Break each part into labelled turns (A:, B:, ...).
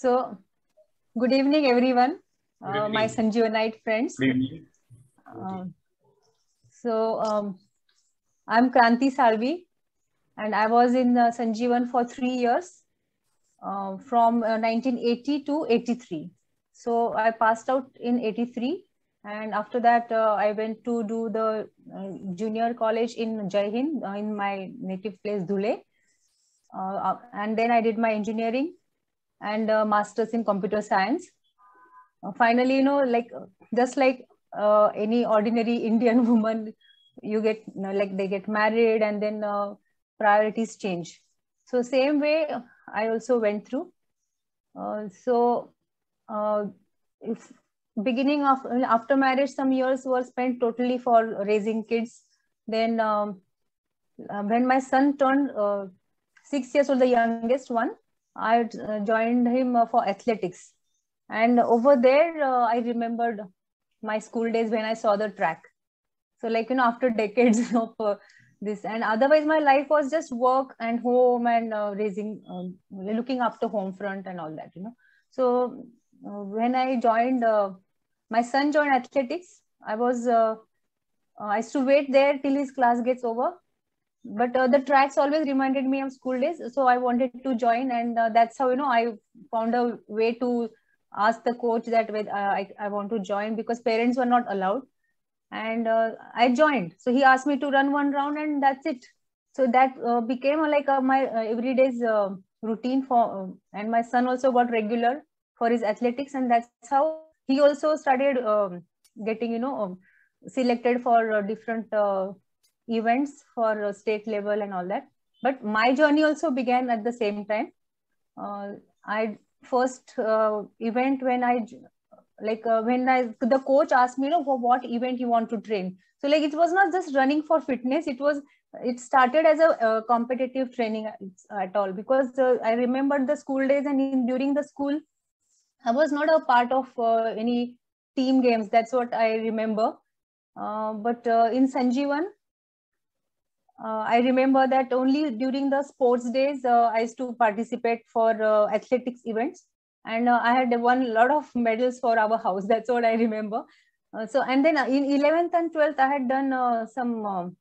A: So, good evening, everyone.
B: Good evening.
A: My Sanjeevanite friends.
B: Good evening.
A: I'm Kranti Salvi, and I was in Sanjeevan for 3 years, from 1980 to 83. So I passed out in 83, and after that, I went to do the junior college in Jai Hind, in my native place, Dhule. And then I did my engineering and master's in computer science. Finally, just like any ordinary Indian woman, you get, like they get married and then priorities change. So same way I also went through. If beginning of after marriage, some years were spent totally for raising kids. Then when my son turned 6 years old, the youngest one, I joined him for athletics. And over there, I remembered my school days when I saw the track. So after decades of this, and otherwise my life was just work and home and raising, looking after home front and all that. So when I joined, my son joined athletics. I used to wait there till his class gets over. But the tracks always reminded me of school days. So I wanted to join, and that's how, I found a way to ask the coach that I want to join, because parents were not allowed. And I joined. So he asked me to run one round, and that's it. So that became my everyday's routine for, and my son also got regular for his athletics, and that's how he also started getting, selected for different events for state level and all that. But my journey also began at the same time. I first event when the coach asked me, for what event you want to train. So it was not just running for fitness. It started as a competitive training at all, because I remembered the school days, and during the school, I was not a part of any team games. That's what I remember. But in Sanjeevan, I remember that only during the sports days, I used to participate for athletics events. And I had won a lot of medals for our house. That's what I remember. And then in 11th and 12th, I had done some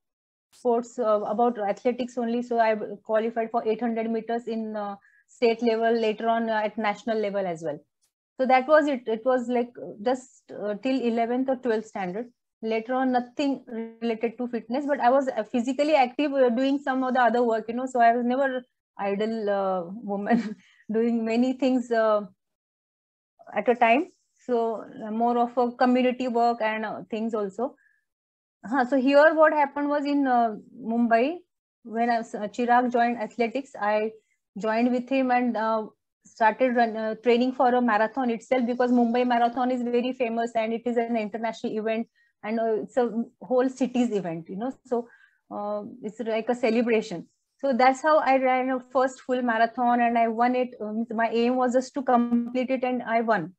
A: sports about athletics only. So I qualified for 800 meters in state level, later on at national level as well. So that was it. It was just till 11th or 12th standard. Later on, nothing related to fitness, but I was physically active, doing some of the other work, so I was never idle woman doing many things at a time. So more of a community work and things also. So here what happened was in Mumbai, when Chirag joined athletics, I joined with him and started training for a marathon itself, because Mumbai Marathon is very famous and it is an international event, and it's a whole city's event, so it's like a celebration. So that's how I ran a first full marathon, and I won it. My aim was just to complete it, and I won.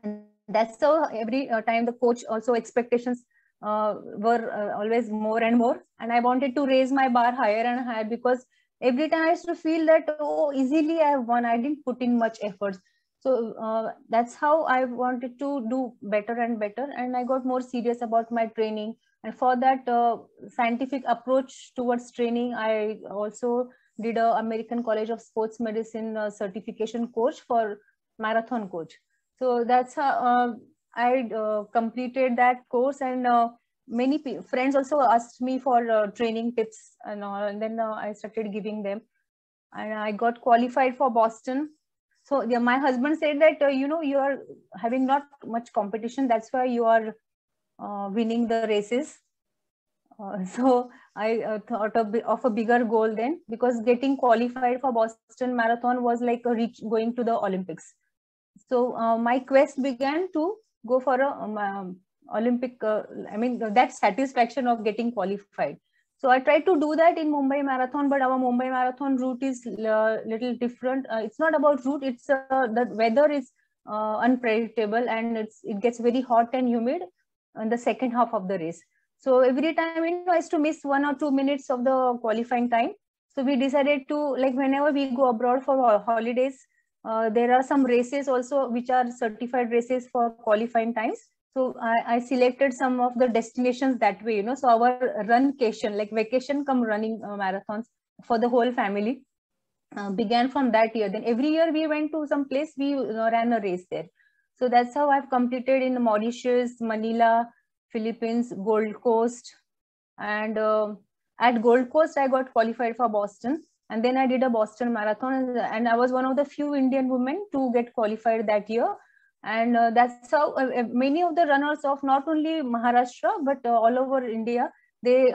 A: And that's how every time the coach also expectations were always more and more, and I wanted to raise my bar higher and higher, because every time I used to feel that, oh, easily I have won, I didn't put in much efforts. So that's how I wanted to do better and better, and I got more serious about my training. And for that scientific approach towards training, I also did a American College of Sports Medicine certification course for marathon coach. So that's how I completed that course, and many friends also asked me for training tips and all, and then I started giving them, and I got qualified for Boston. So yeah, my husband said that you are having not much competition, that's why you are winning the races. So I thought of a bigger goal then, because getting qualified for Boston Marathon was like going to the Olympics. So my quest began to go for a Olympic, that satisfaction of getting qualified. So I tried to do that in Mumbai Marathon, but our Mumbai Marathon route is little different. It's not about route, it's the weather is unpredictable, and it gets very hot and humid in the second half of the race. So every time, I used to miss 1 or 2 minutes of the qualifying time. So we decided to, whenever we go abroad for holidays, There are some races also which are certified races for qualifying times. So I selected some of the destinations that way, so our runcation, like vacation come running marathons for the whole family began from that year. Then every year we went to some place, we ran a race there. So that's how I've completed in Mauritius, Manila, Philippines, Gold Coast. And at Gold Coast, I got qualified for Boston. And then I did a Boston Marathon. And I was one of the few Indian women to get qualified that year. And that's how many of the runners of not only Maharashtra, but all over India, they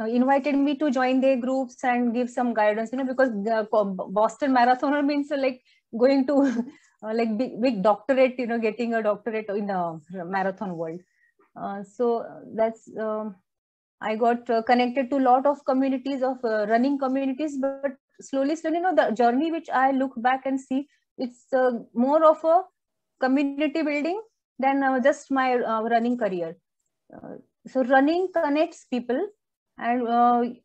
A: invited me to join their groups and give some guidance, because Boston Marathoner means like going to like big doctorate, getting a doctorate in a marathon world. So that's I got connected to a lot of communities of running communities, but slowly, the journey which I look back and see, it's more of a community building than just my running career. So running connects people, and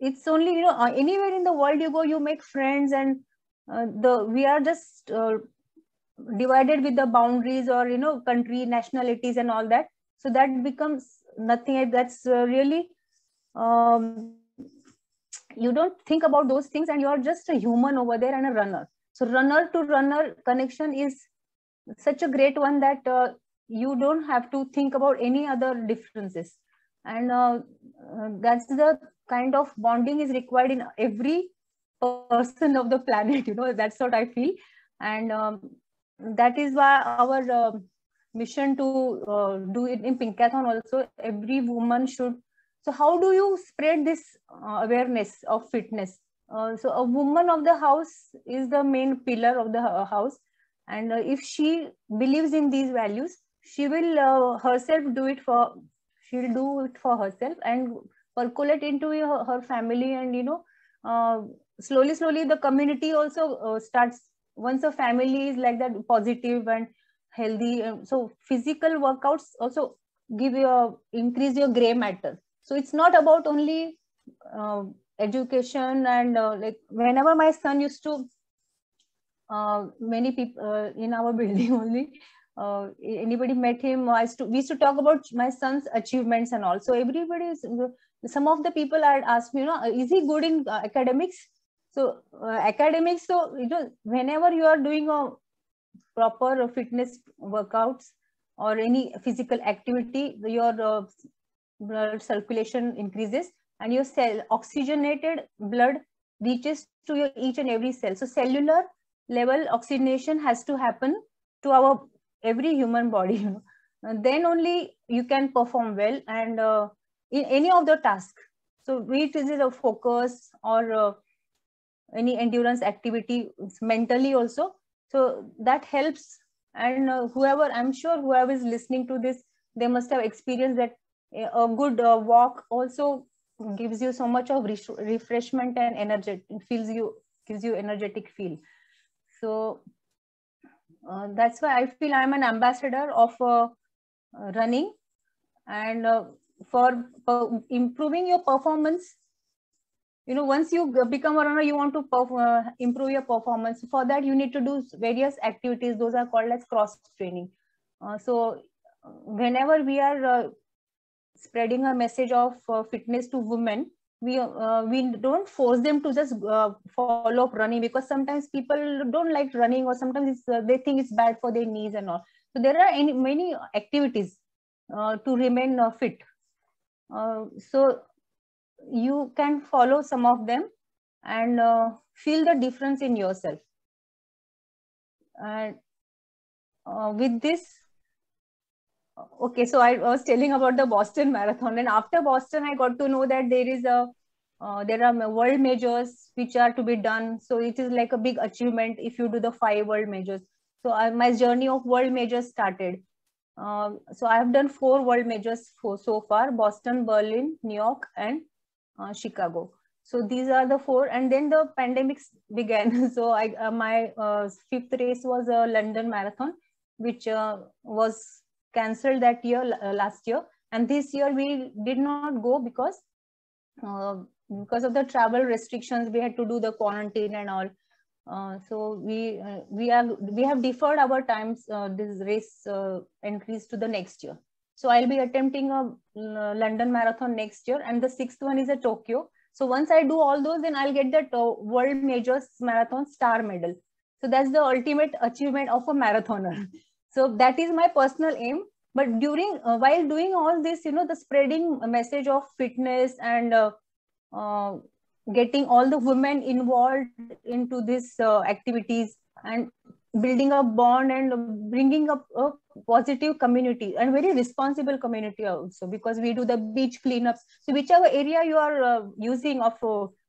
A: it's only, anywhere in the world you go, you make friends, and we are just divided with the boundaries or country nationalities and all that. So that becomes nothing. That's really you don't think about those things, and you're just a human over there and a runner. So runner to runner connection is such a great one that you don't have to think about any other differences. And that's the kind of bonding is required in every person of the planet, that's what I feel. And that is why our mission to do it in Pinkathon also, every woman should. So how do you spread this awareness of fitness? So a woman of the house is the main pillar of the house. And if she believes in these values, she will herself do it for, she'll do it for herself and percolate into her family. And, slowly, the community also starts, once a family is like that, positive and healthy. So physical workouts also increase your gray matter. So it's not about only education. And like whenever my son used to, many people in our building only, anybody met him, we used to talk about my son's achievements and all. So everybody is, some of the people had asked me, is he good in academics? So academics, so whenever you are doing a proper fitness workouts or any physical activity, your blood circulation increases, and your oxygenated blood reaches to your each and every cell. So cellular level oxygenation has to happen to our every human body, and then only you can perform well and in any of the task. So be it is a focus or any endurance activity, mentally also. So that helps. And I'm sure whoever is listening to this, they must have experienced that a good walk also gives you so much of refreshment and energy. It gives you energetic feel. So that's why I feel I'm an ambassador of running. And for improving your performance, once you become a runner, you want to improve your performance. For that, you need to do various activities. Those are called as cross training. So whenever we are spreading a message of fitness to women, we don't force them to just follow up running, because sometimes people don't like running, or sometimes they think it's bad for their knees and all. So there are many activities to remain fit. So you can follow some of them and feel the difference in yourself. And with this, okay, so I was telling about the Boston Marathon, and after Boston, I got to know that there are world majors which are to be done. So it is like a big achievement if you do the 5 world majors. So my journey of world majors started. So I have done 4 world majors so far: Boston, Berlin, New York, and Chicago. So these are the 4, and then the pandemics began. So my 5th race was a London Marathon, which was cancelled that year, last year. And this year we did not go because of the travel restrictions. We had to do the quarantine and all. So we have deferred our times, this race entries to the next year. So I'll be attempting a London Marathon next year, and the 6th one is a Tokyo. So once I do all those, then I'll get that World Majors Marathon star medal. So that's the ultimate achievement of a marathoner. So that is my personal aim. But during while doing all this, the spreading message of fitness and getting all the women involved into these activities and building a bond and bringing up a positive community and very responsible community also, because we do the beach cleanups. So whichever area you are using of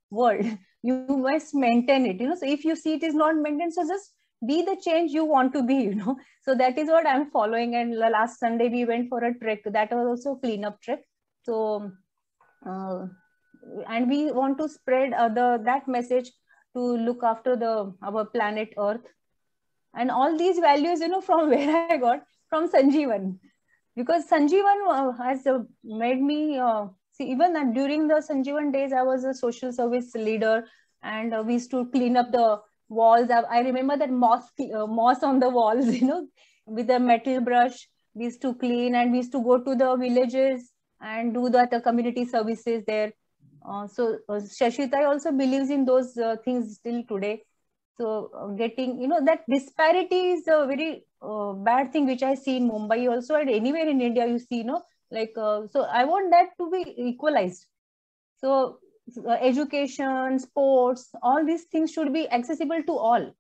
A: world, you must maintain it. So if you see it is not maintained, so just be the change you want to be. So that is what I'm following. And last Sunday we went for a trek, that was also a cleanup trek. So and we want to spread that message to look after our planet Earth. And all these values, from where I got from Sanjeevan, because Sanjeevan has made me see. Even during the Sanjeevan days, I was a social service leader, and we used to clean up the walls. I remember that moss on the walls, with a metal brush. We used to clean, and we used to go to the villages and do the community services there. So Shashitai also believes in those things still today. So getting, that disparity is a very bad thing which I see in Mumbai also, and anywhere in India you see, so I want that to be equalized. So education, sports, all these things should be accessible to all.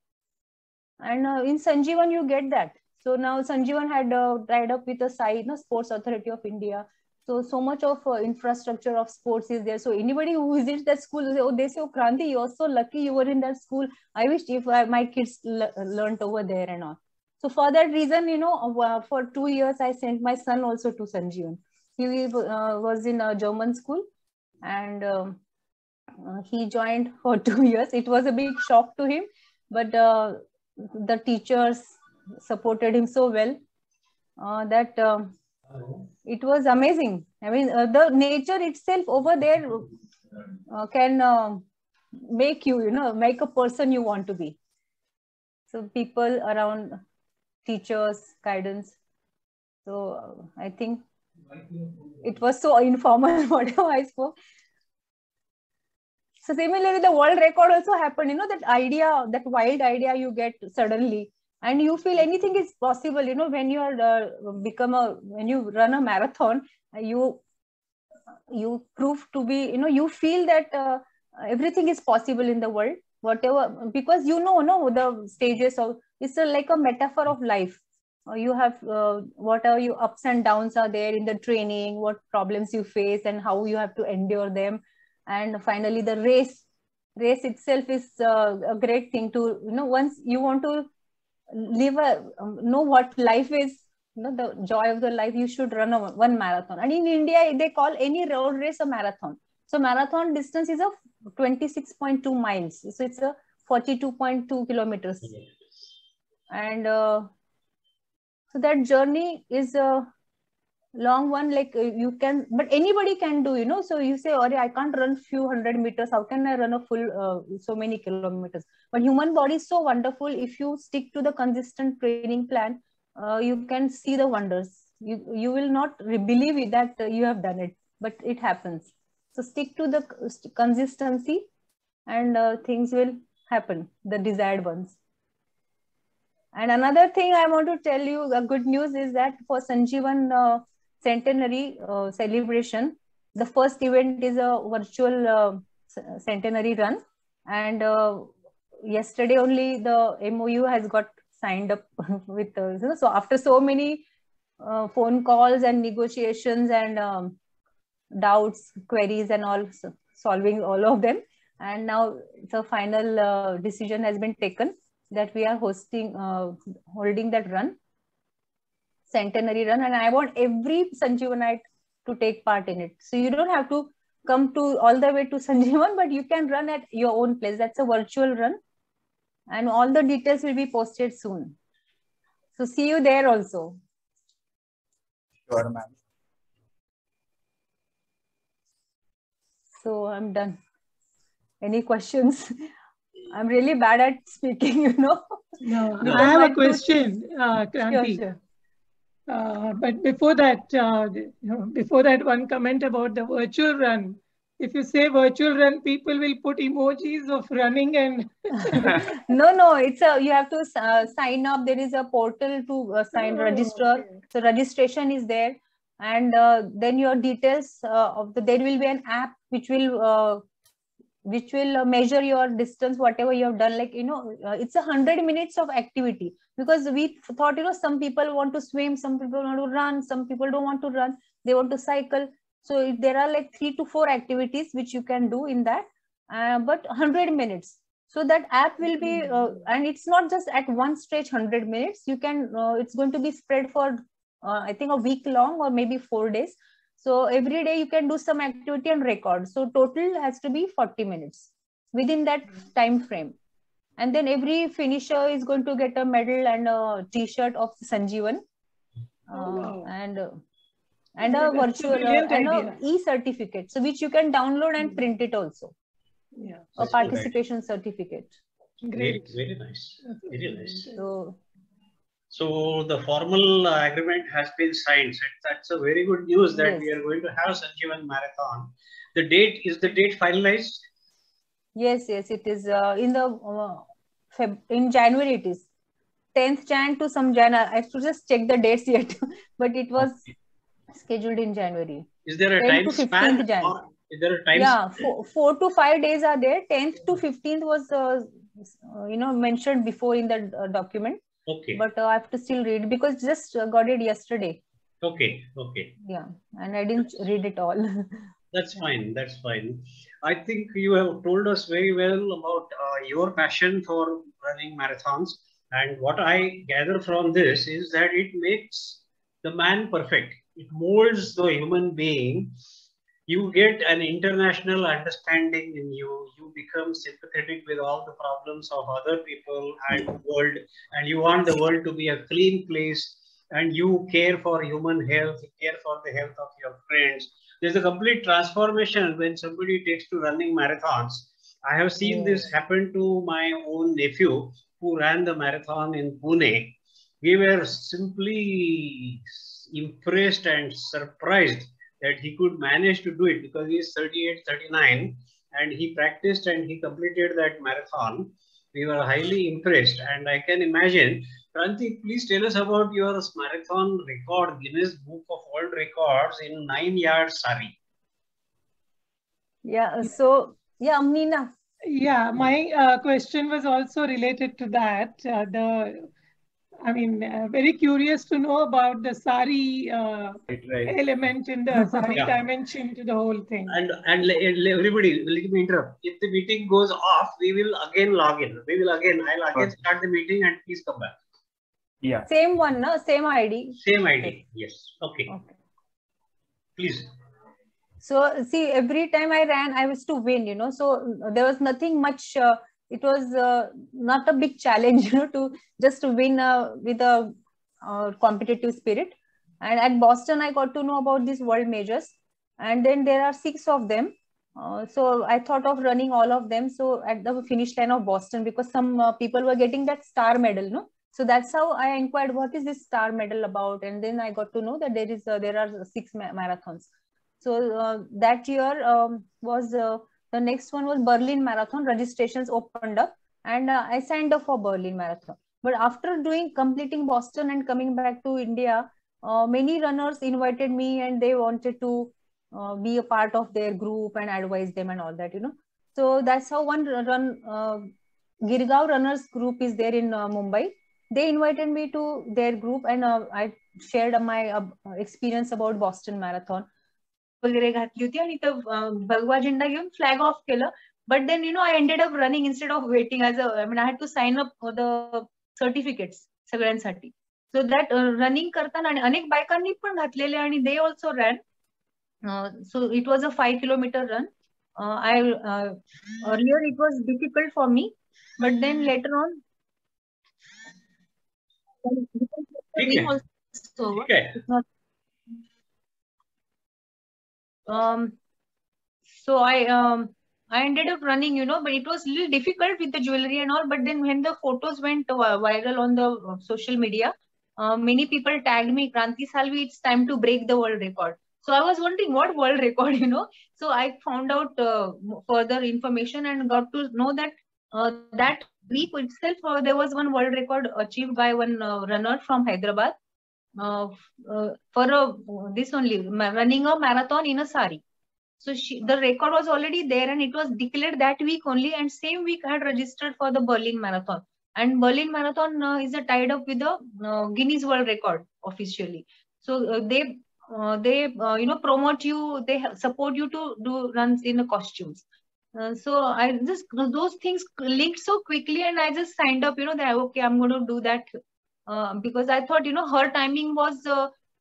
A: And in Sanjeevan you get that. So now Sanjeevan had tied up with the SAI, Sports Authority of India. So much of infrastructure of sports is there. So anybody who visits that school, they say, oh, Kranti, you're so lucky you were in that school. I wish if my kids learned over there and all. So for that reason, for 2 years, I sent my son also to Sanjeevan. He was in a German school, and he joined for 2 years. It was a big shock to him, but the teachers supported him so well that it was amazing. I mean, the nature itself over there can make you, make a person you want to be. So people around, teachers, guidance. So I think it was so informal whatever I spoke. So similarly, the world record also happened, that idea, that wild idea you get suddenly, and you feel anything is possible, when you are when you run a marathon, you prove to be, you feel that everything is possible in the world, whatever, because no, the stages of, it's like a metaphor of life. You have whatever your ups and downs are there in the training, what problems you face and how you have to endure them. And finally the race itself is a great thing to, once you want to live know what life is, the joy of the life, you should run one marathon. And in India they call any road race a marathon. So marathon distance is of 26.2 miles, so it's a 42.2 kilometers. And so that journey is a long one, like you can, but anybody can do, so you say, oh, I can't run few hundred meters, how can I run a full so many kilometers? But human body is so wonderful. If you stick to the consistent training plan, you can see the wonders. You will not believe that you have done it, but it happens. So stick to the consistency, and things will happen, the desired ones. And another thing I want to tell you, the good news is that for Sanjeevan centenary celebration, the first event is a virtual centenary run. And yesterday only the MOU has got signed up with, so after so many phone calls and negotiations and doubts, queries and all, solving all of them. And now the final decision has been taken that we are holding that run, centenary run. And I want every Sanjeevanite to take part in it. So you don't have to come to all the way to Sanjeevan, but you can run at your own place. That's a virtual run. And all the details will be posted soon. So see you there also.
B: Sure, ma'am.
A: So I'm done. Any questions? I'm really bad at speaking, you know.
C: No,
A: Because
C: I have
A: my
C: a question, Kranti.
A: Sure.
C: But before that, one comment about the virtual run. If you say virtual run, people will put emojis of running and.
A: No, it's you have to sign up. There is a portal to register.
C: Okay.
A: So registration is there, and then your details there will be an app which will measure your distance, whatever you have done. Like, you know, it's 100 minutes of activity, because we thought, you know, some people want to swim, some people want to run, some people don't want to run, they want to cycle. So there are like 3 to 4 activities which you can do in that, but 100 minutes. So that app will be, and it's not just at one stretch 100 minutes. You can, it's going to be spread for, I think, a week long or maybe 4 days. So every day you can do some activity and record. So total has to be 40 minutes within that time frame. And then every finisher is going to get a medal and a t-shirt of Sanjeevan.
C: Wow.
A: And a
C: That's
A: virtual
C: brilliant
A: and
C: idea.
A: a e-certificate, so which you can download and print it also.
C: Yeah.
A: A participation certificate.
C: Great.
D: Very nice. Very nice.
A: So
D: the formal agreement has been signed. So that's a very good news that
A: Yes.
D: we are going to have Sanjeevan Marathon. The date, is the date finalized?
A: Yes, it is in January. It is 10th Jan to some Jan. I have to just check the dates yet, but it was scheduled in January.
D: Is there a
A: 10
D: time
A: to
D: span?
A: 15th Jan.
D: Or is there a time
A: Yeah,
D: span?
A: 4 to 5 days are there. 10th to 15th was mentioned before in the document.
D: Okay.
A: But I have to still read, because just got it yesterday.
D: Okay.
A: Yeah, and I didn't read it all.
D: That's fine. That's fine. I think you have told us very well about your passion for running marathons. And what I gather from this is that it makes the man perfect. It molds the human being. You get an international understanding in you. You become sympathetic with all the problems of other people and the world. And you want the world to be a clean place. And you care for human health, you care for the health of your friends. There's a complete transformation when somebody takes to running marathons. I have seen this happen to my own nephew who ran the marathon in Pune. We were simply impressed and surprised that he could manage to do it, because he is 38, 39, and he practiced and he completed that marathon. We were highly impressed, and I can imagine. Kranti, please tell us about your marathon record, Guinness Book of World Records in 9-yard sari.
A: Yeah, so, yeah, Amneena.
C: Yeah, my question was also related to that. Very curious to know about the sari element in the sari dimension to the whole thing.
D: And everybody, let me interrupt. If the meeting goes off, we will again log in. I'll again start the meeting, and please come back.
B: Yeah.
A: Same one, no? Same ID.
D: Same ID. Yes. Okay. Please.
A: So see, every time I ran, I was to win, you know. So there was nothing much. It was not a big challenge, you know, to just win with a competitive spirit. And at Boston, I got to know about these world majors, and then there are 6 of them. So I thought of running all of them. So at the finish line of Boston, because some people were getting that star medal, no. So that's how I inquired, what is this star medal about? And then I got to know that there are 6 marathons. So that year was the next one was Berlin Marathon. Registrations opened up, and I signed up for Berlin Marathon. But after completing Boston and coming back to India, many runners invited me, and they wanted to be a part of their group and advise them and all that, you know. So that's how one Girgaon runners group is there in Mumbai. They invited me to their group, and I shared my experience about Boston Marathon. वगैरे घातली होती आणि भगवा झेंडा घेऊन flag off केलं. But then I ended up running instead of waiting as I had to sign up the certificates सगळ्यांसाठी. So that running करताना आणि अनेक बायकांनी पण घातलेले, आणि they also ran. So it was a 5 kilometre run. Earlier it was difficult for me, but then later on so I I ended up running, but it was a little difficult with the jewelry and all. But then when the photos went viral on the social media, many people tagged me, Kranti Salvi, it's time to break the world record. So I was wondering what world record, So I found out further information and got to know that that week itself, there was one world record achieved by one runner from Hyderabad for this only, running a marathon in a sari. So the record was already there and it was declared that week only, and same week I had registered for the Berlin Marathon. And Berlin Marathon is tied up with the Guinness World Record officially. So they promote you, they support you to do runs in the costumes. So I just, those things linked so quickly, and I just signed up, that okay, I'm going to do that because I thought, her timing was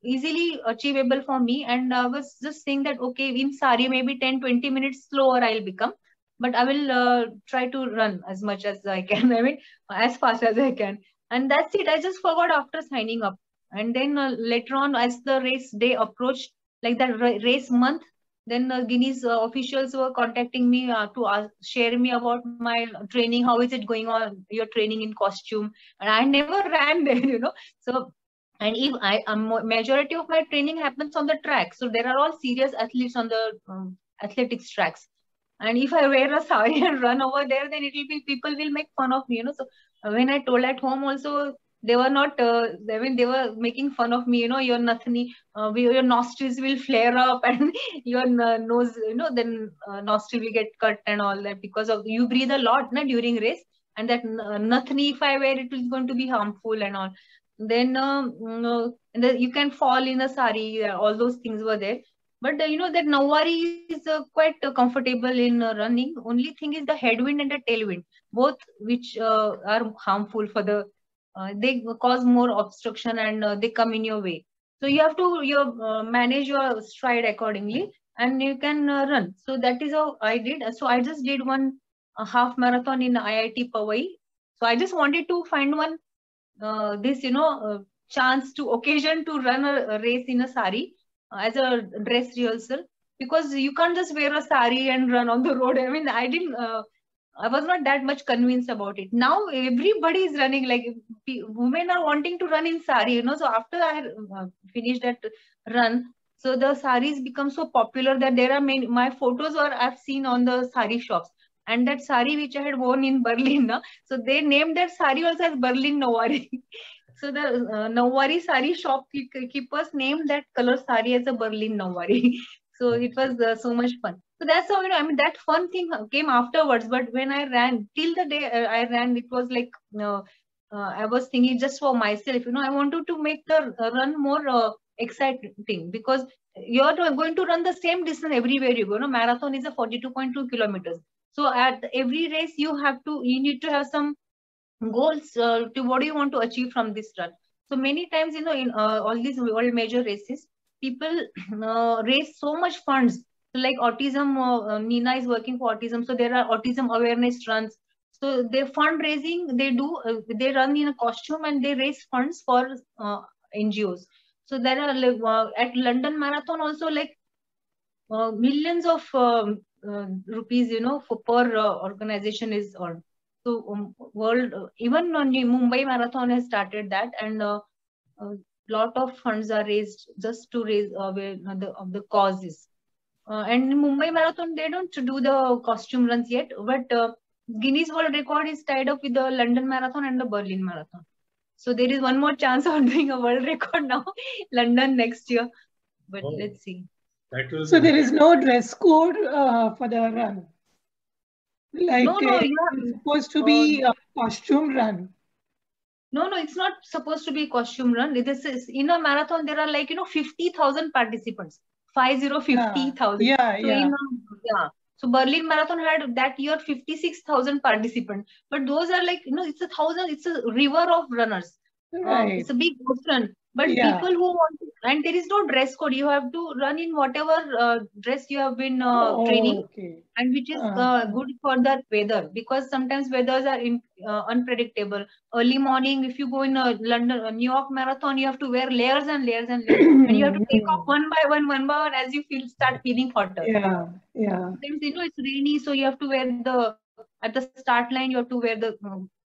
A: easily achievable for me, and I was just saying that okay, in sari maybe 10-20 minutes slower I'll become, but I will try to run as much as I can. I mean, as fast as I can. And that's it. I just forgot after signing up. And then later on, as the race day approached, like that race month, then Guinness officials were contacting me to share me about my training. How is it going on? Your training in costume? And I never ran there, So, and if majority of my training happens on the track. So there are all serious athletes on the athletics tracks. And if I wear a sari and run over there, then it will be, people will make fun of me, So when I told at home also, they were not, they were making fun of me, you're nothing, your nostrils will flare up and your nose, then nostril will get cut and all that because of, you breathe a lot during race, and that nothing, if I wear it, is going to be harmful and all. Then you can fall in a sari, all those things were there. But that Nawari is quite comfortable in running. Only thing is the headwind and the tailwind, both which are harmful for the, they cause more obstruction and they come in your way. So you have to manage your stride accordingly, and you can run. So that is how I did. So I just did one half marathon in IIT Powai. So I just wanted to find one chance to occasion to run a race in a sari as a dress rehearsal, because you can't just wear a sari and run on the road. I mean, I was not that much convinced about it. Now everybody is running, like women are wanting to run in sari, So after I finished that run, so the saris become so popular that there are many, my photos are I've seen on the sari shops. And that sari which I had worn in Berlin, so they named that sari also as Berlin Nawari. So the Nawari sari shopkeepers named that color sari as a Berlin Nawari. So it was so much fun. So that's how, I mean, that fun thing came afterwards. But when I ran, till the day I ran, it was like, I was thinking just for myself, I wanted to make the run more exciting, because you're going to run the same distance everywhere you go. Marathon is a 42.2 kilometers. So at every race, you need to have some goals to what do you want to achieve from this run. So many times, in all these world major races, people raise so much funds. So like autism, Nina is working for autism. So there are autism awareness runs. So their fundraising, they run in a costume and they raise funds for NGOs. So there are at London Marathon also, like millions of rupees, for per organization is earned. So even Mumbai Marathon has started that, and a lot of funds are raised just to raise of the causes. And in Mumbai Marathon, they don't do the costume runs yet, but Guinness World Record is tied up with the London Marathon and the Berlin Marathon. So there is one more chance of doing a world record now, London next year. But let's see.
C: So there is no dress code for the run? Like
A: no,
C: it's supposed to be a costume run.
A: No, it's not supposed to be a costume run. This is, in a marathon, there are like, 50,000 participants. 50,000.
C: Yeah.
A: So Berlin Marathon had that year 56,000 participants. But those are like, it's 1,000, it's a river of runners.
C: Right.
A: It's a big ocean. But people who want to, and there is no dress code. You have to run in whatever dress you have been training,
C: Okay.
A: and which is good for that weather, because sometimes weathers are unpredictable. Early morning, if you go in a New York marathon, you have to wear layers and layers and layers, and you have to take off one by one as you start feeling hotter.
C: Yeah.
A: Sometimes, it's rainy, so you have to wear at the start line, you have to wear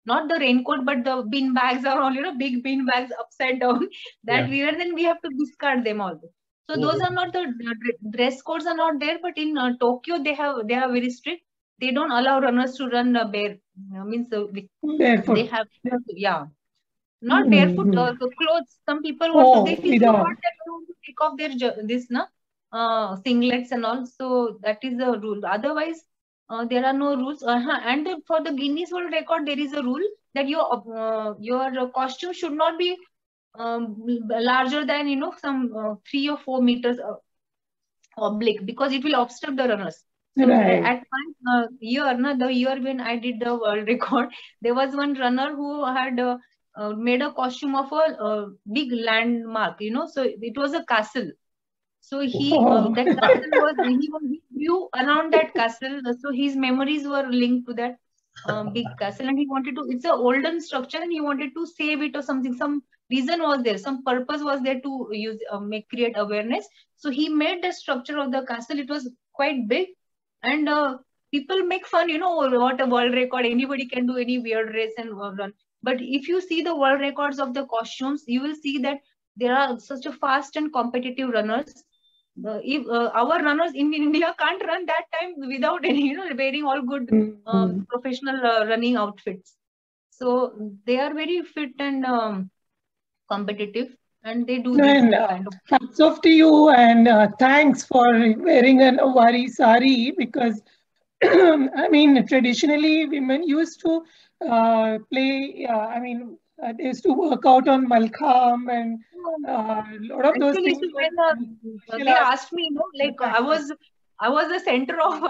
A: not the raincoat, but the bean bags are all, big bean bags upside down that we wear, then we have to discard them all. So those are not the dress codes are not there, but in Tokyo they are very strict. They don't allow runners to run bare,
C: barefoot.
A: They have not barefoot, the clothes. Some people want to, they feel so hot that they want to take off their singlets and all. So that is the rule. Otherwise, there are no rules. And for the Guinness World Record, there is a rule that your costume should not be larger than some 3 or 4 meters oblique, because it will obstruct the runners. So at one year, the year when I did the world record, there was one runner who had made a costume of a big landmark, so it was a castle. So he grew around that castle. So his memories were linked to that big castle, and he wanted to, it's an olden structure, and he wanted to save it or something. Some reason was there, some purpose was there to create awareness. So he made the structure of the castle. It was quite big, and people make fun, what a world record, anybody can do any weird race and run. But if you see the world records of the costumes, you will see that there are such a fast and competitive runners. If our runners in India can't run that time without any, wearing all good professional running outfits. So they are very fit and competitive, and they do this kind of.
C: Hats off to you, and thanks for wearing an Awari sari, because I mean, traditionally women used to play. They used to work out on Malkham and a lot of those things.
A: When they asked me, I was the center of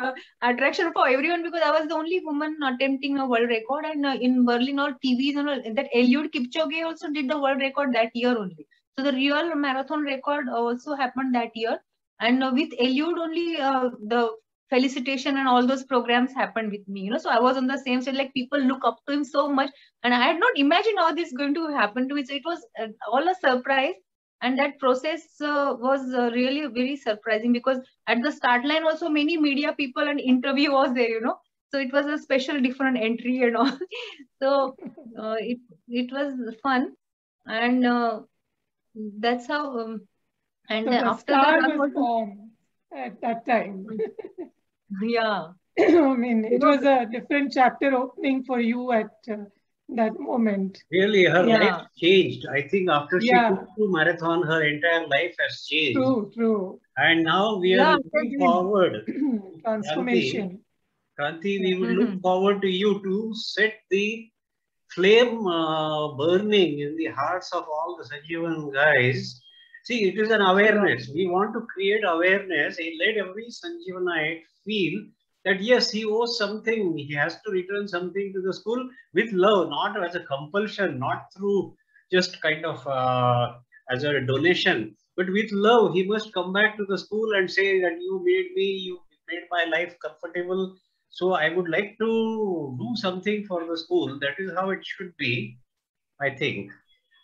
A: attraction for everyone, because I was the only woman attempting a world record. And in Berlin, all TVs and all, that Eliud Kipchoge also did the world record that year only. So the real marathon record also happened that year. And with Eliud only, the felicitation and all those programs happened with me. So I was on the same side, like people look up to him so much. And I had not imagined how this is going to happen to me. So it was all a surprise. And that process was really very surprising, because at the start line also many media people and interview was there, So it was a special different entry and all. So it was fun. And that's how, and
C: so
A: after
C: that was born at that time.
A: Yeah.
C: I mean, it was a different chapter opening for you at that moment.
D: Really, her life changed. I think after she took to marathon, her entire life has changed.
C: True.
D: And now we are looking forward.
C: Transformation.
D: Kranti, we will look forward to you to set the flame burning in the hearts of all the Sanjeevan guys. See, it is an awareness. We want to create awareness and let every Sanjeevanite feel that yes, he owes something. He has to return something to the school with love, not as a compulsion, not through just kind of as a donation, but with love. He must come back to the school and say that you made my life comfortable. So I would like to do something for the school. That is how it should be, I think.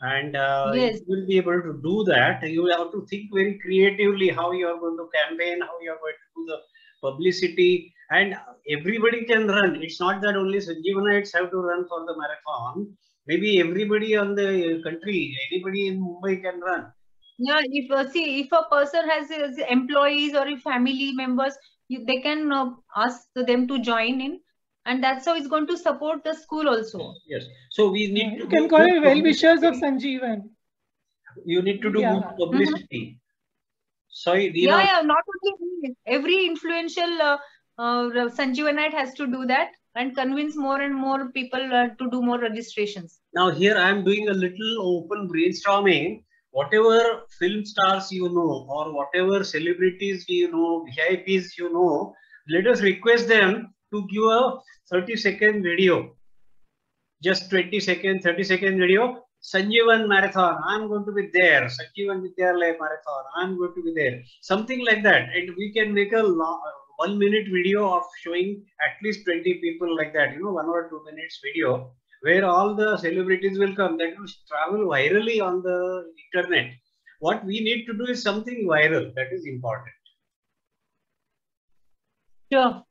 D: And you will be able to do that. You have to think very creatively how you are going to campaign, how you are going to do the publicity, and everybody can run. It's not that only Sanjeevanites have to run for the marathon. Maybe everybody on the country, anybody in Mumbai can run.
A: Yeah, if a person has employees or family members, they can ask them to join in, and that's how it's going to support the school also.
D: Yes. So we need
C: you can call it well-wishers of Sanjeevan.
D: You need to do good publicity. Sorry,
A: not only me. Every influential Sanjeevanite has to do that and convince more and more people to do more registrations.
D: Now here I am doing a little open brainstorming. Whatever film stars you know, or whatever celebrities you know, VIPs you know, let us request them to give a 30-second video. Just 20-second, 30-second video Sanjeevan Marathon, I'm going to be there. Sanjeevan Vidyalaya Marathon, I'm going to be there. Something like that. And we can make a 1 minute video of showing at least 20 people like that, 1 or 2 minutes video where all the celebrities will come. That will travel virally on the internet. What we need to do is something viral. That is important.
A: Sure.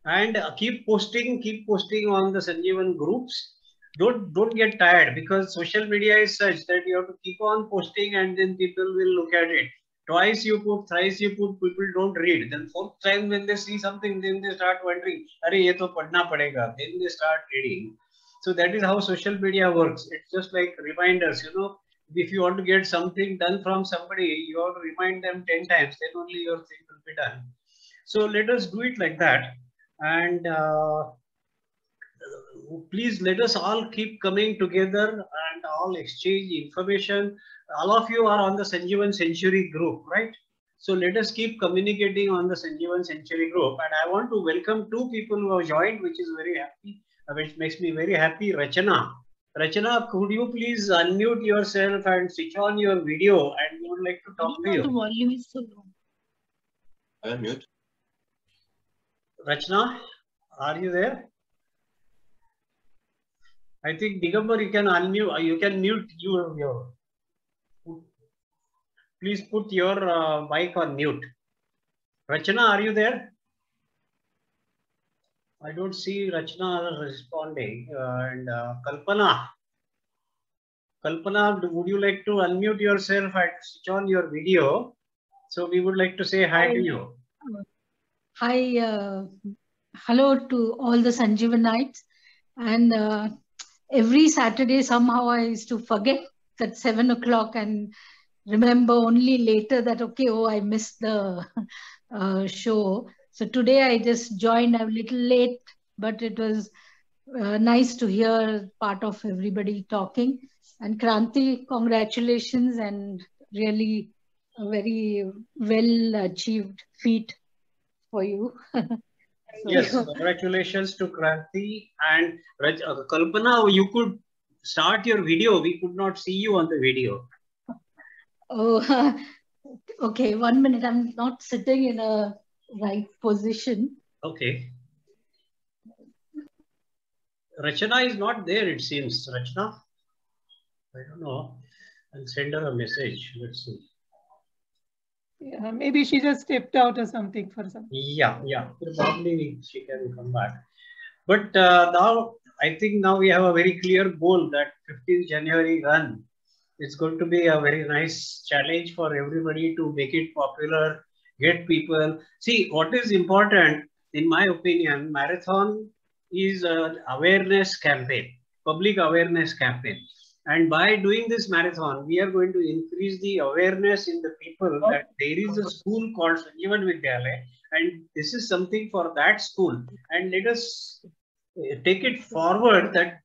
D: And keep posting on the Sanjeevan groups. Don't get tired, because social media is such that you have to keep on posting and then people will look at it. Twice you put, thrice you put, people don't read. Then fourth time when they see something, then they start wondering, "Arey, ye to padhna padega." Then they start reading. So that is how social media works. It's just like reminders, If you want to get something done from somebody, you have to remind them 10 times, then only your thing will be done. So let us do it like that. And please let us all keep coming together and all exchange information. All of you are on the Sanjeevan Century group, right? So let us keep communicating on the Sanjeevan Century group. And I want to welcome 2 people who have joined, which is very happy, which makes me very happy. Rachana. Rachana, could you please unmute yourself and switch on your video, and we would like to talk to you.
E: The volume is so low.
B: I am mute.
D: Rachana, are you there? I think Digambar, you can unmute. You can mute your. Please put your mic on mute. Rachana, are you there? I don't see Rachana responding. And Kalpana. Kalpana, would you like to unmute yourself and switch on your video? So we would like to say hi to you.
E: Hi, hello to all the Sanjeevanites. And every Saturday, somehow I used to forget that 7 o'clock and remember only later that, okay, I missed the show. So today I just joined a little late, but it was nice to hear part of everybody talking. And Kranti, congratulations, and really a very well achieved feat for you.
D: Yes, congratulations to Kranti and Kalpana. You could start your video. We could not see you on the video.
E: Oh, okay. 1 minute. I'm not sitting in a right position.
D: Okay. Rachana is not there, it seems. Rachana? I don't know. I'll send her a message. Let's see.
C: Yeah, maybe she just stepped out or something for something.
D: Yeah. Probably she can come back. But now, I think now we have a very clear goal that 15th January run. It's going to be a very nice challenge for everybody to make it popular, get people. See, what is important, in my opinion, marathon is an awareness campaign, public awareness campaign. And by doing this marathon, we are going to increase the awareness in the people that there is a school called Sanjeevan Vidyalaya, and this is something for that school. And let us take it forward that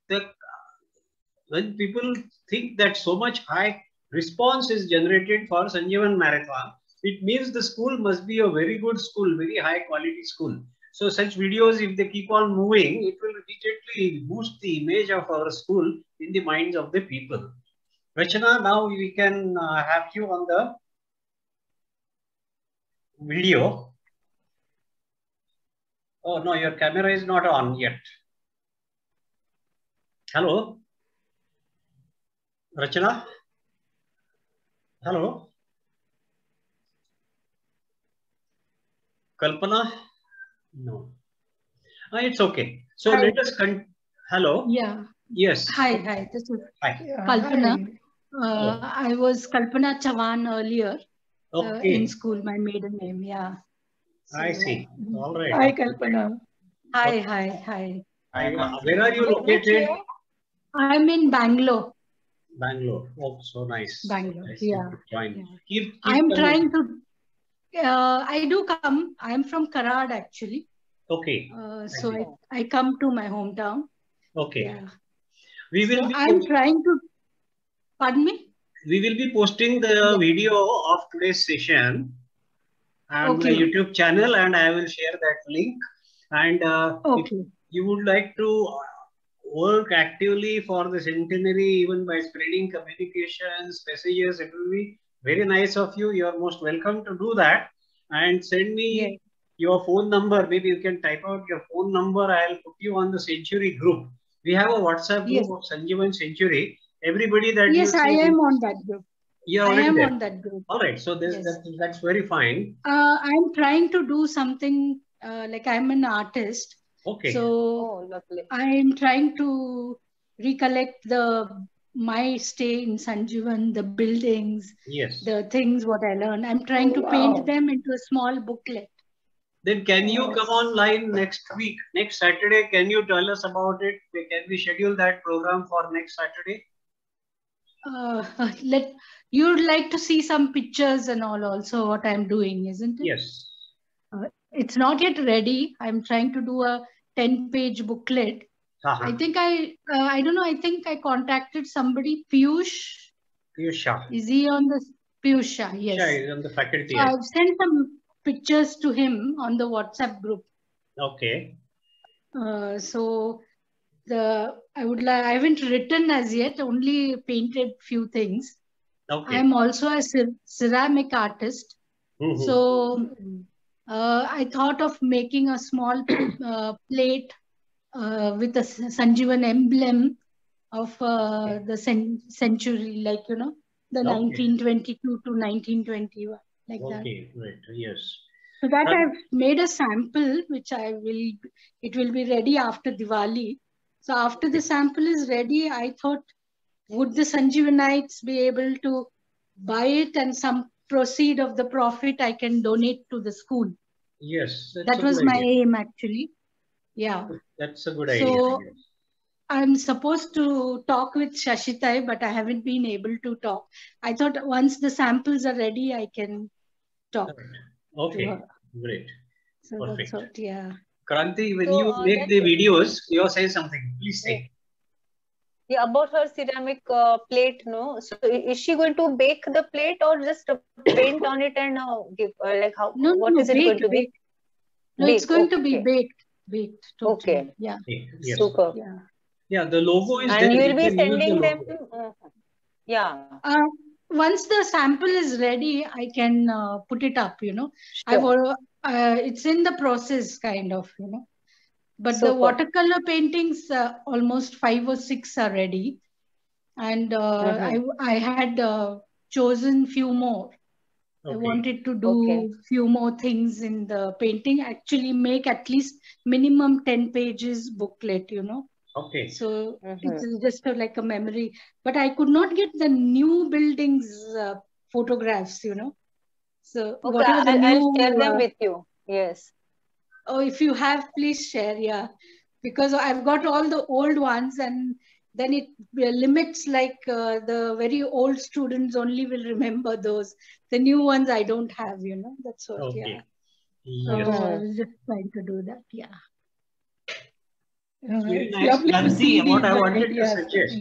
D: when people think that so much high response is generated for Sanjeevan Marathon, it means the school must be a very good school, very high quality school. So such videos, if they keep on moving, it will immediately boost the image of our school in the minds of the people. Rachana, now we can have you on the video. Oh no, your camera is not on yet. Hello? Rachana? Hello? Kalpana? No. It's okay. So
E: Hi.
D: let us hello?
E: Yeah.
D: Yes.
E: Hi. This is
D: Hi.
E: Kalpana. I was Kalpana Chavan earlier in school, my maiden name. Yeah.
D: So, I see. All right.
C: Hi, Kalpana.
E: Hi.
D: Where are you located?
E: I'm in Bangalore.
D: Bangalore. Oh, so nice.
E: Bangalore.
D: Nice.
E: Yeah.
D: Keep
E: I'm trying to. I do come. I'm from Karad actually.
D: Okay.
E: So I come to my hometown.
D: Okay.
E: Yeah.
D: We will.
E: I'm trying to. Pardon me?
D: We will be posting the video of today's session on my YouTube channel, and I will share that link. And if you would like to work actively for the centenary, even by spreading communications, messages. It will be very nice of you. You are most welcome to do that. And send me your phone number. Maybe you can type out your phone number. I'll put you on the Century group. We have a WhatsApp group of Sanjeevan Century. Everybody that
E: Yes, I am on that group.
D: You're
E: I
D: already
E: am
D: there.
E: on that group.
D: All right. So that's very fine.
E: I'm trying to do something like I'm an artist.
D: Okay.
E: So I'm trying to recollect my stay in Sanjeevan, the buildings, the things what I learned. I'm trying to paint them into a small booklet.
D: Then can you come online next week, next Saturday? Can you tell us about it? Can we schedule that program for next Saturday?
E: You'd like to see some pictures and all also what I'm doing, isn't it?
D: Yes.
E: It's not yet ready. I'm trying to do a 10-page booklet. I think I don't know. I think I contacted somebody, Piyush.
D: Piyush Shah.
E: Is he on the Piyush Shah? Yes.
D: Yeah, he's on the faculty.
E: So I've sent some pictures to him on the WhatsApp group.
D: Okay.
E: So I haven't written as yet, only painted few things.
D: Okay.
E: I'm also a ceramic artist. So I thought of making a small plate with a Sanjeevan emblem of the century, like, the 1922 to 1921, like that.
D: Okay, great. Yes.
E: So that I've made a sample, which it will be ready after Diwali. So after the sample is ready, I thought, would the Sanjeevanites be able to buy it, and some proceed of the profit I can donate to the school?
D: Yes.
E: That was my aim, actually. Yeah.
D: That's a good idea.
E: So I'm supposed to talk with Shashitai, but I haven't been able to talk. I thought once the samples are ready, I can talk.
D: Okay, great.
E: So
D: perfect.
E: That's what, yeah.
D: Kranti, when you make the videos, you say something. Please say.
A: Yeah, about her ceramic plate, no? So is she going to bake the plate or just paint on it and give like how?
E: No,
A: what is it going to be?
E: No, it's going to be baked. Totally.
A: Okay.
E: Yeah.
D: Yes.
A: Super.
E: Yeah.
D: Yeah, the logo is
A: and
D: there.
A: you will be sending them to, yeah.
E: Once the sample is ready, I can put it up,
A: Sure.
E: It's in the process, kind of, But
A: Super.
E: the watercolor paintings, almost 5 or 6 are ready. And I had chosen few more. I wanted to do few more things in the painting, actually make at least minimum 10 pages booklet,
D: Okay.
E: So it's just like a memory. But I could not get the new buildings photographs, So whatever the new...
A: I'll share them with you. Yes.
E: Oh, if you have, please share, yeah. Because I've got all the old ones, and then it limits, like the very old students only will remember those. The new ones I don't have, That's what, yeah.
D: Yes.
E: So I was just trying to do that, yeah.
D: Very nice. Kranti, what I wanted to suggest.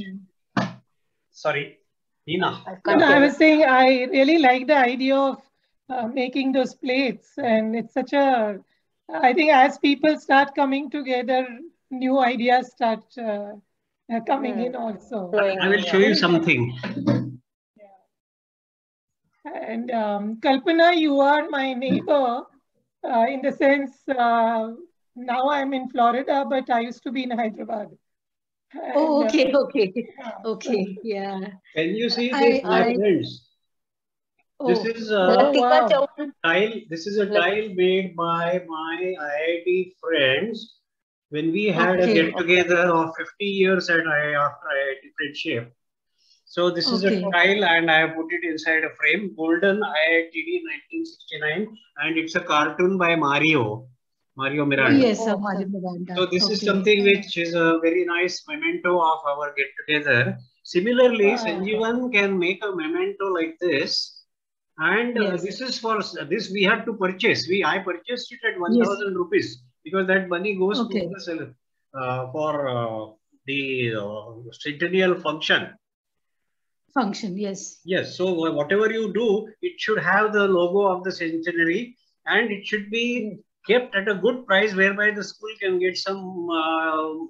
D: Sorry, Nina.
C: I was saying I really like the idea of making those plates, and it's such a... I think as people start coming together, new ideas start coming in also.
D: I will show you something.
C: Yeah. And Kalpana, you are my neighbor in the sense, now I'm in Florida, but I used to be in Hyderabad.
E: And, okay, yeah.
D: Can you see this, my friends? This is a tile. This is a tile made by my IIT friends when we had a get together of 50 years after IIT Friendship. So this is a tile, and I have put it inside a frame. Golden IITD 1969, and it's a cartoon by Mario Miranda.
E: Yes, Mario Miranda.
D: So this is something which is a very nice memento of our get together. Similarly, Sanjeevan can make a memento like this. And this is for this we have to purchase. I purchased it at 1,000 rupees because that money goes to the for the centennial function.
E: Yes.
D: Yes. So whatever you do, it should have the logo of the centenary, and it should be kept at a good price, whereby the school can get some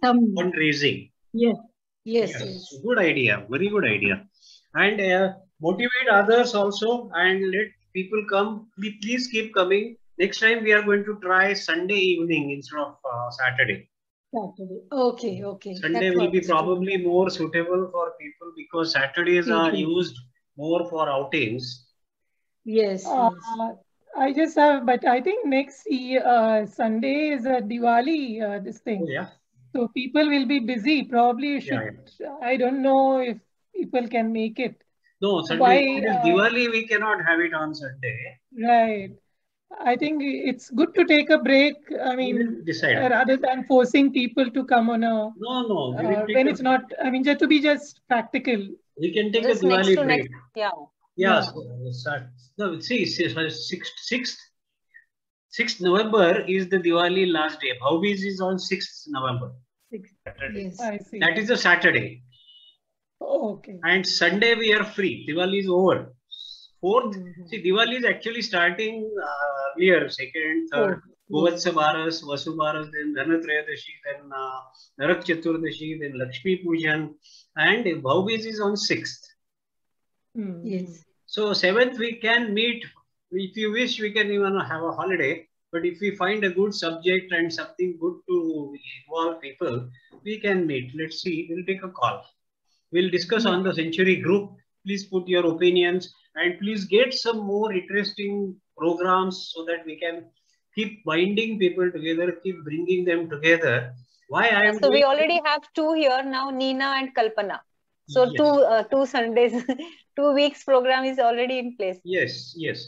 D: fundraising.
E: Yes. Yes.
D: Yes,
E: Yes.
D: good idea. Very good idea. And motivate others also and let people come. Please keep coming. Next time we are going to try Sunday evening instead of Saturday.
E: Saturday. Okay. Okay.
D: Sunday
E: That
D: will be
E: works too.
D: probably more suitable for people because Saturdays are
E: People.
D: used more for outings.
E: Yes.
C: Uh,
E: Yes.
C: I just have, but I think next Sunday is a Diwali, this
D: Oh,
C: thing.
D: yeah.
C: So people will be busy. Probably you
D: Yeah,
C: should, I don't know if people can make it.
D: No, Sunday.
C: Why?
D: If it is Diwali, we cannot have it on Sunday.
C: Right. I think it's good to take a break. I
D: We will
C: mean,
D: decide.
C: rather than forcing people to come on a,
D: No, we will take
C: when
D: a,
C: it's not, I mean, just to be just practical.
D: we can take a
A: Just next
D: Diwali
A: to
D: break.
A: next. Yeah.
D: Yeah,
C: Yeah.
D: no, see, 6th November is the Diwali last day. Bhaubij is on 6th November. Saturday.
E: Yes.
C: I see.
D: That is a Saturday.
C: Oh, okay.
D: And Sunday we are free. Diwali is over. 4th,
C: Mhm.
D: see, Diwali is actually starting earlier, 2nd, 3rd. Govatsa Baras, Vasu Baras, then Dhanatrayadashi, then Narak Chaturdashi, then Lakshmi Pujan, and Bhaubij is on 6th.
C: Mhm.
E: Yes.
D: So 7th we can meet. If you wish, we can even have a holiday. But if we find a good subject and something good to involve people, we can meet. Let's see. We'll take a call. We'll discuss on the Century group. Please put your opinions and please get some more interesting programs so that we can keep binding people together, keep bringing them together. Why I am
A: So we
D: doing
A: already have two here now, Nina and Kalpana. So
D: Yes.
A: two Sundays, 2 weeks program is already in place.
D: Yes, yes.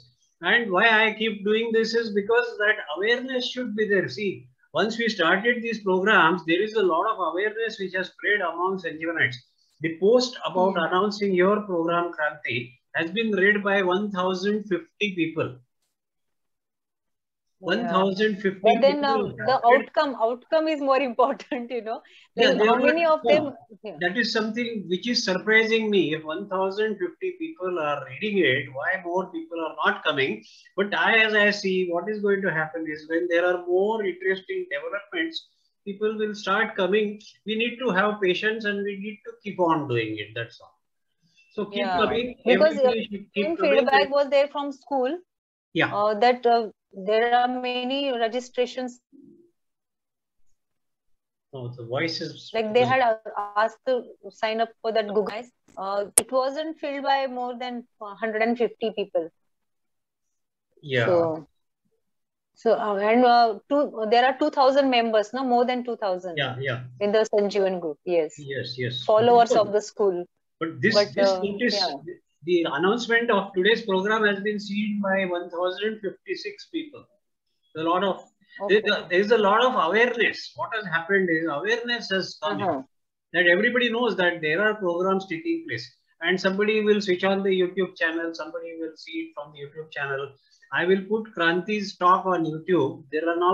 D: And why I keep doing this is because that awareness should be there. See, once we started these programs, there is a lot of awareness which has spread among Sanjeevanites. The post about
E: Yeah.
D: announcing your program, Kranti, has been read by 1,050 people. 1,050
A: But then
D: people.
A: the outcome is more important, you know.
D: Yeah,
A: Like
D: they
A: how
D: were,
A: many of them? Yeah.
D: that is something which is surprising me. If 1,050 people are reading it, why more people are not coming? But as I see, what is going to happen is when there are more interesting developments, people will start coming. We need to have patience and we need to keep on doing it. That's all. So keep coming.
A: Because
D: Everybody should keep coming.
A: feedback was there from school.
D: Yeah.
A: That there are many registrations.
D: Oh, the voice is
A: like they had asked to sign up for that Google Guys. It wasn't filled by more than 150 people.
D: Yeah.
A: There are 2,000 members, no, more than 2,000.
D: Yeah.
A: In the Sanjeevan group, yes.
D: Yes.
A: Followers of the school.
D: But this notice, the announcement of today's program has been seen by 1,056 people. A lot of there is a lot of awareness. What has happened is awareness has come in, that everybody knows that there are programs taking place, and somebody will switch on the YouTube channel. Somebody will see it from the YouTube channel. I will put Kranti's talk on YouTube.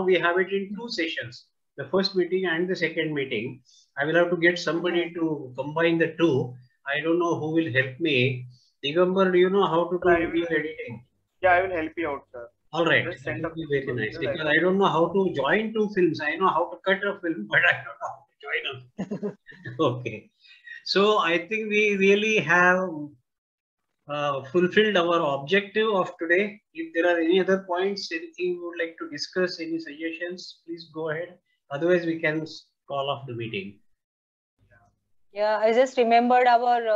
D: We have it in 2 sessions, the first meeting and the second meeting. I will have to get somebody to combine the 2. I don't know who will help me. Digambar, do you know how to do video editing?
F: Yeah, I will help you out, sir.
D: All right, that would be very nice because I don't know how to join 2 films. I know how to cut a film, but I don't know how to join them. Okay, so I think we really have fulfilled our objective of today. If there are any other points, anything you would like to discuss, any suggestions, please go ahead. Otherwise, we can call off the meeting.
A: Yeah, I just remembered our